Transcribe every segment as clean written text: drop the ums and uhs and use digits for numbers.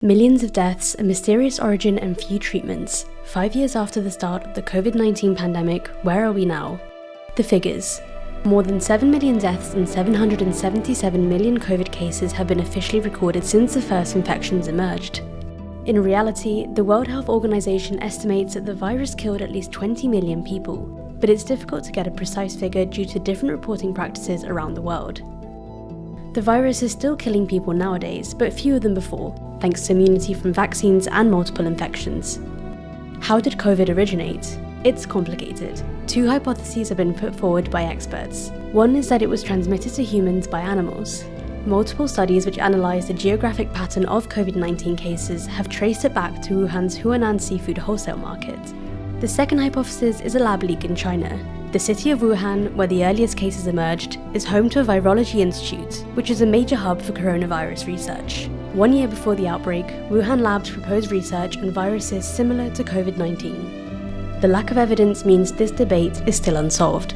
Millions of deaths, a mysterious origin and few treatments. 5 years after the start of the COVID-19 pandemic, where are we now? The figures. More than 7 million deaths and 777 million COVID cases have been officially recorded since the first infections emerged. In reality, the World Health Organization estimates that the virus killed at least 20 million people, but it's difficult to get a precise figure due to different reporting practices around the world. The virus is still killing people nowadays, but fewer than before, thanks to immunity from vaccines and multiple infections. How did COVID originate? It's complicated. Two hypotheses have been put forward by experts. One is that it was transmitted to humans by animals. Multiple studies which analysed the geographic pattern of COVID-19 cases have traced it back to Wuhan's Huanan seafood wholesale market. The second hypothesis is a lab leak in China. The city of Wuhan, where the earliest cases emerged, is home to a virology institute, which is a major hub for coronavirus research. 1 year before the outbreak, Wuhan labs proposed research on viruses similar to COVID-19. The lack of evidence means this debate is still unsolved.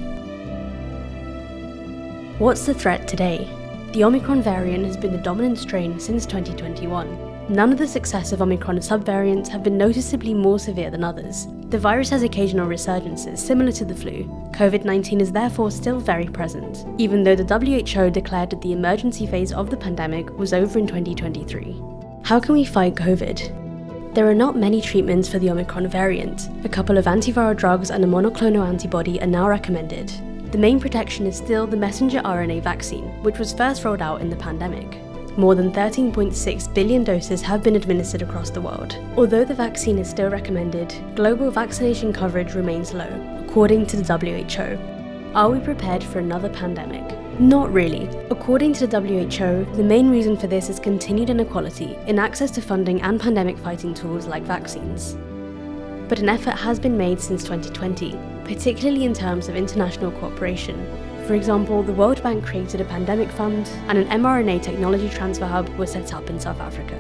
What's the threat today? The Omicron variant has been the dominant strain since 2021. None of the successive Omicron subvariants have been noticeably more severe than others. The virus has occasional resurgences similar to the flu. COVID-19 is therefore still very present, even though the WHO declared that the emergency phase of the pandemic was over in 2023. How can we fight COVID? There are not many treatments for the Omicron variant. A couple of antiviral drugs and a monoclonal antibody are now recommended. The main protection is still the messenger RNA vaccine, which was first rolled out in the pandemic. More than 13.6 billion doses have been administered across the world. Although the vaccine is still recommended, global vaccination coverage remains low, according to the WHO. Are we prepared for another pandemic? Not really. According to the WHO, the main reason for this is continued inequality in access to funding and pandemic fighting tools like vaccines. But an effort has been made since 2020, particularly in terms of international cooperation. For example, the World Bank created a pandemic fund, and an mRNA technology transfer hub was set up in South Africa.